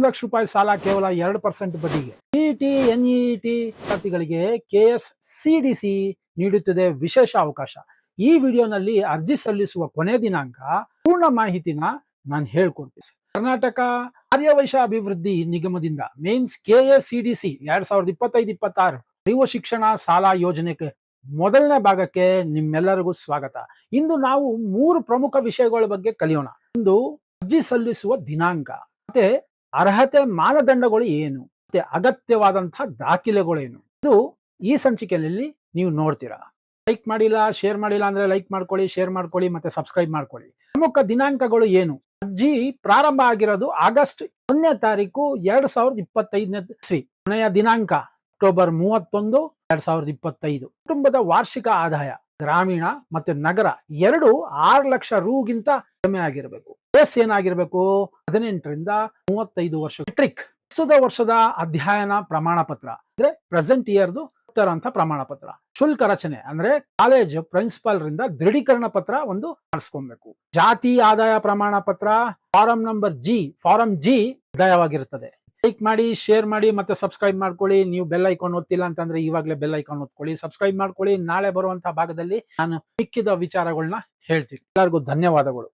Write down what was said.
1,00,000 ಸಾಲ ಕೇವಲ 2% ಬಡ್ಡಿಗೆ. ಸಿಇಟಿ ಎನ್ಇಟಿ ವಿದ್ಯಾರ್ಥಿಗಳಿಗೆ KSCDC ನೀಡುತ್ತಿದೆ ವಿಶೇಷ ಅವಕಾಶ. ಈ ವಿಡಿಯೋನಲ್ಲಿ ಅರ್ಜಿ ಸಲ್ಲಿಸುವ ಕೊನೆ ದಿನಾಂಕ, ಪೂರ್ಣ ಮಾಹಿತಿನ ನಾನು ಹೇಳ್ಕೊಡ್ತೀನಿ. ಕರ್ನಾಟಕ ಆರ್ಯವೈಶ್ಯ ಅಭಿವೃದ್ಧಿ ನಿಗಮದಿಂದ ಮೇನ್ಸ್ KSCDC 2025-26 ಅರಿವು ಶಿಕ್ಷಣ ಸಾಲ ಯೋಜನೆಗೆ ಮೊದಲನೇ ಭಾಗಕ್ಕೆ ನಿಮ್ಮೆಲ್ಲರಿಗೂ ಸ್ವಾಗತ. ಇಂದು ನಾವು 3 ಪ್ರಮುಖ ವಿಷಯಗಳ ಬಗ್ಗೆ ಕಲಿಯೋಣ. ಒಂದು, ಅರ್ಜಿ ಸಲ್ಲಿಸುವ ದಿನಾಂಕ, ಮತ್ತೆ ಅರ್ಹತೆ ಮಾನದಂಡಗಳು ಏನು, ಮತ್ತೆ ಅಗತ್ಯವಾದಂತಹ ದಾಖಲೆಗಳೇನು, ಇದು ಈ ಸಂಚಿಕೆಯಲ್ಲಿ ನೀವು ನೋಡ್ತೀರಾ. ಲೈಕ್ ಮಾಡಿಲ್ಲ, ಶೇರ್ ಮಾಡಿಲ್ಲ ಅಂದ್ರೆ ಲೈಕ್ ಮಾಡ್ಕೊಳ್ಳಿ, ಶೇರ್ ಮಾಡ್ಕೊಳ್ಳಿ, ಮತ್ತೆ ಸಬ್ಸ್ಕ್ರೈಬ್ ಮಾಡ್ಕೊಳ್ಳಿ. ಪ್ರಮುಖ ದಿನಾಂಕಗಳು ಏನು? ಅರ್ಜಿ ಪ್ರಾರಂಭ ಆಗಿರೋದು ಆಗಸ್ಟ್ 1ನೇ ತಾರೀಕು 2025 ಕೊನೆಯ ದಿನಾಂಕ ಅಕ್ಟೋಬರ್ 31, 2025. ಕುಟುಂಬದ ವಾರ್ಷಿಕ ಆದಾಯ ಗ್ರಾಮೀಣ ಮತ್ತೆ ನಗರ ಎರಡು 6 ಲಕ್ಷ ರೂಗಿಂತ ಕಡಿಮೆ ಆಗಿರಬೇಕು. ವಯಸ್ಸು ಏನಾಗಿರ್ಬೇಕು? 18ರಿಂದ 35 ವರ್ಷ. ಮೆಟ್ರಿಕ್ ವರ್ಷದ ಅಧ್ಯಯನ ಪ್ರಮಾಣ ಪತ್ರ ಅಂದ್ರೆ ಪ್ರೆಸೆಂಟ್ ಇಯರ್ದು ಅಂತ ಪ್ರಮಾಣ ಪತ್ರ. ಶುಲ್ಕ ರಚನೆ ಅಂದ್ರೆ ಕಾಲೇಜ್ ಪ್ರಿನ್ಸಿಪಾಲ್ ರಿಂದ ದೃಢೀಕರಣ ಪತ್ರ ಒಂದು ಮಾಡಿಸ್ಕೊಬೇಕು. ಜಾತಿ ಆದಾಯ ಪ್ರಮಾಣ ಪತ್ರ ಫಾರಂ ಜಿ ಕಡ್ಡಾಯವಾಗಿರುತ್ತದೆ. ಲೈಕ್ ಮಾಡಿ, ಶೇರ್ ಮಾಡಿ, ಮತ್ತೆ ಸಬ್ಸ್ಕ್ರೈಬ್ ಮಾಡ್ಕೊಳ್ಳಿ. ನೀವು ಬೆಲ್ ಐಕಾನ್ ಒತ್ತಿಲ್ಲ ಅಂತಂದ್ರೆ ಇವಾಗಲೇ ಬೆಲ್ ಐಕಾನ್ ಒತ್ಕೊಳ್ಳಿ, ಸಬ್ಸ್ಕ್ರೈಬ್ ಮಾಡ್ಕೊಳ್ಳಿ. ನಾಳೆ ಬರುವಂತಹ ಭಾಗದಲ್ಲಿ ನಾನು ಮಿಕ್ಕಿದ ವಿಚಾರಗಳನ್ನ ಹೇಳ್ತೀನಿ. ಎಲ್ಲರಿಗೂ ಧನ್ಯವಾದಗಳು.